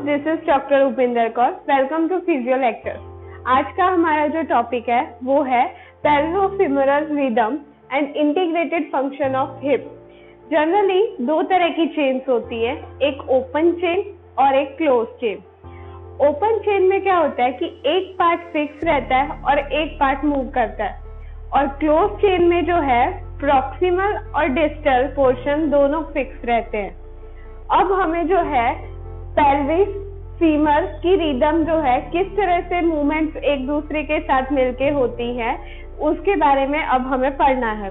This is doctor Upinder Kaur. Welcome to physio lectures. आज का हमारा जो टॉपिक है वो है pelvio femoral rhythm and integrated function of hip. Generally दो तरह की चेन्स होती है, एक ओपन चेन और एक क्लोज चेन। ओपन चेन में क्या होता है कि एक पार्ट फिक्स रहता है और एक पार्ट मूव करता है, और क्लोज चेन में जो है प्रॉक्सिमल और डिस्टल पोर्शन दोनों फिक्स रहते हैं। अब हमें जो है पेल्विस फीमर की रिदम जो है किस तरह से मूवमेंट्स एक दूसरे के साथ मिलके होती हैं उसके बारे में अब हमें पढ़ना है।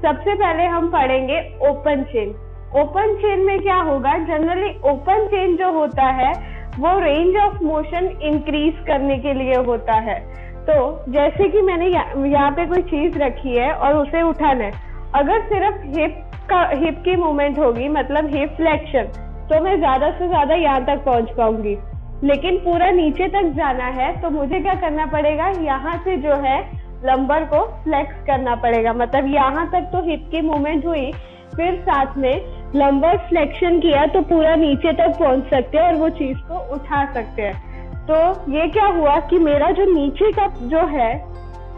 सबसे पहले हम पढ़ेंगे ओपन चेन। ओपन चेन में क्या होगा, जनरली ओपन चेन जो होता है वो रेंज ऑफ मोशन इंक्रीज करने के लिए होता है। तो जैसे कि मैंने यहाँ पे कोई चीज रखी है और उसे उठाना है, अगर सिर्फ हिप की मूवमेंट होगी, मतलब हिप फ्लेक्शन, तो मैं ज्यादा से ज्यादा यहाँ तक पहुंच पाऊंगी। लेकिन पूरा नीचे तक जाना है तो मुझे क्या करना पड़ेगा, यहाँ से जो है लंबर को फ्लेक्स करना पड़ेगा। मतलब यहाँ तक तो हिप की मूवमेंट हुई, फिर साथ में लंबर फ्लेक्शन किया तो पूरा नीचे तक पहुंच सकते हैं और वो चीज को उठा सकते हैं। तो ये क्या हुआ कि मेरा जो नीचे का जो है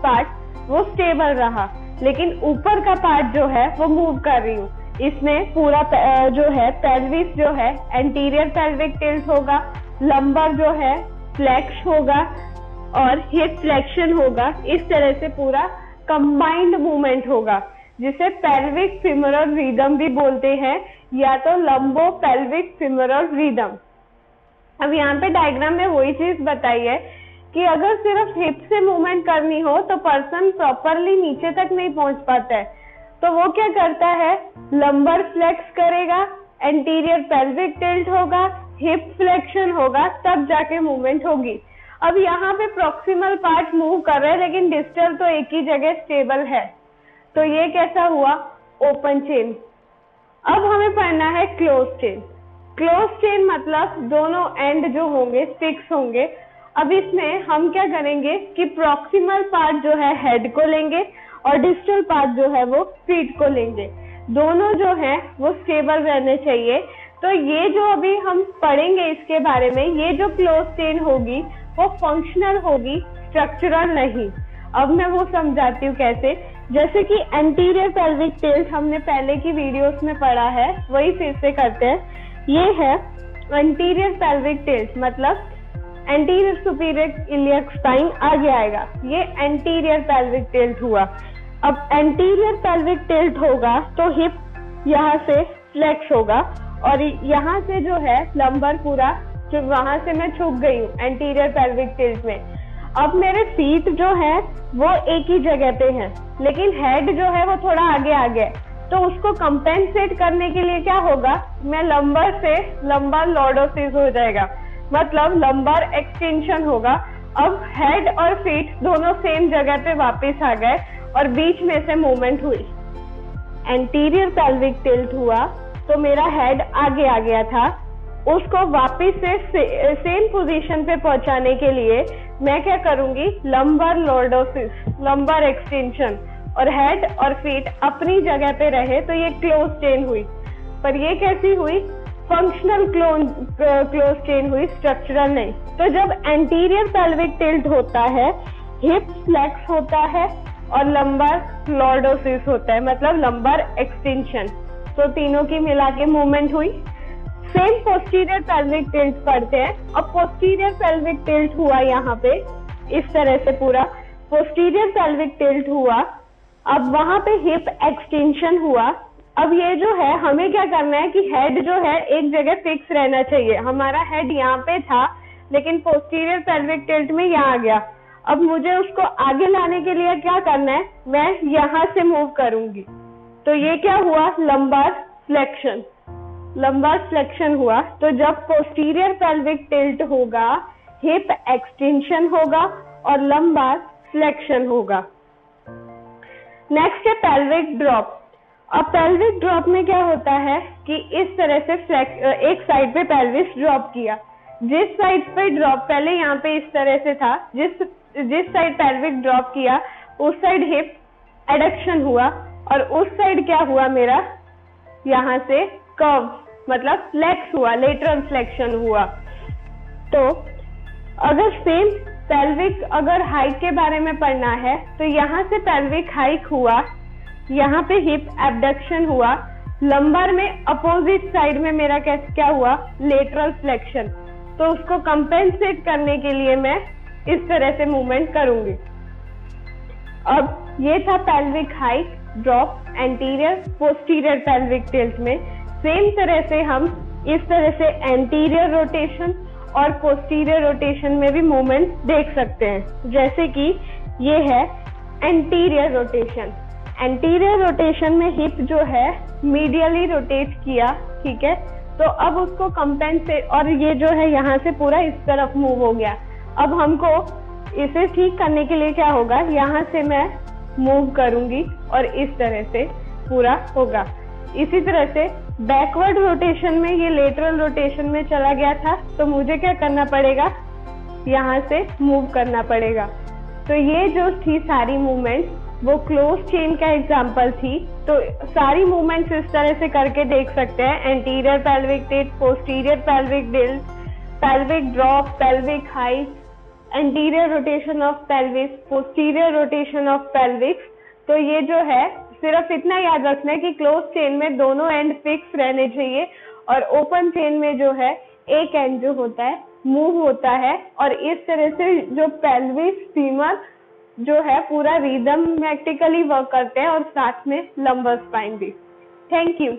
पार्ट वो स्टेबल रहा, लेकिन ऊपर का पार्ट जो है वो मूव कर रही हूँ। इसमें पूरा जो है पेल्विस जो है एंटीरियर पेल्विक टिल्ट होगा, लंबर जो है फ्लेक्स होगा और हिप फ्लेक्शन होगा। इस तरह से पूरा कंबाइंड मूवमेंट होगा, जिसे पेल्विक फेमोरल रिदम भी बोलते हैं, या तो लंबो पेल्विक फेमोरल रिदम। अब यहाँ पे डायग्राम में वही चीज बताई है कि अगर सिर्फ हिप से मूवमेंट करनी हो तो पर्सन प्रॉपरली नीचे तक नहीं पहुंच पाता है, तो वो क्या करता है, लंबर फ्लेक्स करेगा, एंटीरियर पेल्विक टिल्ट होगा, हिप फ्लेक्शन होगा, तब जाके मूवमेंट होगी। अब यहाँ पे प्रॉक्सिमल पार्ट मूव कर रहा है लेकिन डिस्टल तो एक ही जगह स्टेबल है, तो ये कैसा हुआ, ओपन चेन। अब हमें पढ़ना है क्लोज चेन। क्लोज चेन मतलब दोनों एंड जो होंगे फिक्स होंगे। अब इसमें हम क्या करेंगे कि प्रॉक्सिमल पार्ट जो है हेड को लेंगे और डिस्टल पार्ट जो है वो फीट को लेंगे। दोनों जो है वो स्टेबल रहने चाहिए। तो ये जो अभी हम पढ़ेंगे इसके बारे में, ये जो क्लोज चेन होगी वो फंक्शनल होगी, स्ट्रक्चरल नहीं। अब मैं वो समझाती हूँ कैसे। जैसे कि एंटीरियर पेल्विक टिल्ट हमने पहले की वीडियोस में पढ़ा है, वही फिर से करते हैं। ये है एंटीरियर पेल्विक टिल्ट, मतलब एंटीरियर सुपीरियर इलियक स्पाइन आगे आएगा, ये एंटीरियर पेल्विक टिल्ट हुआ। अब एंटीरियर पेल्विक टिल्ट होगा तो हिप यहाँ से फ्लेक्स होगा और यहाँ से जो है लंबर पूरा, जो वहां से मैं छुप गई हूँ एंटीरियर पेल्विक टिल्ट में। अब मेरे फीट जो है वो एक ही जगह पे हैं, लेकिन हेड जो है वो थोड़ा आगे आ गया, तो उसको कंपेंसेट करने के लिए क्या होगा, मैं लंबर से लंबर लॉर्डोसिस हो जाएगा, मतलब लंबर एक्सटेंशन होगा। अब हेड और फीट दोनों सेम जगह पे वापस आ गए और बीच में से मूवमेंट हुई। एंटीरियर पेल्विक टिल्ट हुआ तो मेरा हेड आगे आ गया था, उसको वापस से सेम पोजीशन पे पहुंचाने के लिए मैं क्या करूंगी, लंबर लॉर्डोसिस, लंबर एक्सटेंशन, और हेड और फीट अपनी जगह पे रहे, तो ये क्लोज चेन हुई। पर ये कैसी हुई, फंक्शनल क्लोज चेन हुई, स्ट्रक्चरल नहीं। तो जब एंटीरियर पेल्विक टिल्ट होता है, हिप फ्लेक्स होता है और लंबर लॉर्डोसिस होता है, मतलब लंबर एक्सटेंशन, तो तीनों की मिला के मूवमेंट हुई। सेम पोस्टीरियर पेल्विक टिल्ट पढ़ते हैं। अब पोस्टीरियर पेल्विक टिल्ट हुआ, यहाँ पे इस तरह से पूरा पोस्टीरियर पेल्विक टिल्ट हुआ। अब वहां पे हिप एक्सटेंशन हुआ। अब ये जो है हमें क्या करना है कि हेड जो है एक जगह फिक्स रहना चाहिए। हमारा हेड यहाँ पे था लेकिन पोस्टीरियर पेल्विक टिल्ट में यहाँ आ गया। अब मुझे उसको आगे लाने के लिए क्या करना है, मैं यहाँ से मूव करूंगी, तो ये क्या हुआ, लंबर फ्लेक्शन, लंबर फ्लेक्शन हुआ। तो जब पोस्टीरियर पेल्विक टिल्ट होगा, हिप एक्सटेंशन होगा और लंबर फ्लेक्शन होगा। नेक्स्ट है पेल्विक ड्रॉप। अब पेल्विक ड्रॉप में क्या होता है कि इस तरह से एक साइड पे पेल्विस ड्रॉप किया, जिस साइड पे ड्रॉप पहले यहाँ पे इस तरह से था, जिस साइड पेल्विक ड्रॉप किया उस साइड हिप एडक्शन हुआ और उस साइड क्या हुआ, मेरा यहाँ से कर्व मतलब फ्लेक्स हुआ, लेटरल फ्लेक्शन हुआ। तो अगर सेम पेल्विक अगर हाइक के बारे में पढ़ना है तो यहाँ से पेल्विक हाइक हुआ, यहाँ पे हिप एबडक्शन हुआ, लंबर में अपोजिट साइड में मेरा क्या हुआ, लेटरल फ्लेक्शन। तो उसको कंपेंसेट करने के लिए मैं इस तरह से मूवमेंट करूंगी। अब ये था pelvic hike, drop, anterior posterior pelvic tilt में। सेम तरह से हम इस तरह से एंटीरियर रोटेशन और पोस्टीरियर रोटेशन में भी मूवमेंट देख सकते हैं, जैसे कि ये है एंटीरियर रोटेशन। एंटीरियर रोटेशन में हिप जो है मीडियली रोटेट किया, ठीक है। तो अब उसको कंपेंसेट, और ये जो है यहाँ से पूरा इस तरफ मूव हो गया। अब हमको इसे ठीक करने के लिए क्या होगा, यहाँ से मैं मूव करूंगी और इस तरह से पूरा होगा। इसी तरह से बैकवर्ड रोटेशन में ये लेटरल रोटेशन में चला गया था, तो मुझे क्या करना पड़ेगा, यहाँ से मूव करना पड़ेगा। तो ये जो थी सारी मूवमेंट वो क्लोज चेन का एग्जाम्पल थी। तो सारी मूवमेंट्स इस तरह से करके देख सकते हैं, anterior pelvic tilt, posterior pelvic tilt, pelvic drop, pelvic hike, anterior rotation of pelvis, posterior rotation of पेल्विक्स। तो ये जो है सिर्फ इतना याद रखना है कि क्लोज चेन में दोनों एंड फिक्स रहने चाहिए और ओपन चेन में जो है एक एंड जो होता है मूव होता है, और इस तरह से जो पेल्विस फीमर जो है पूरा रिदमेटिकली वर्क करते हैं और साथ में लंबर स्पाइन भी। Thank you.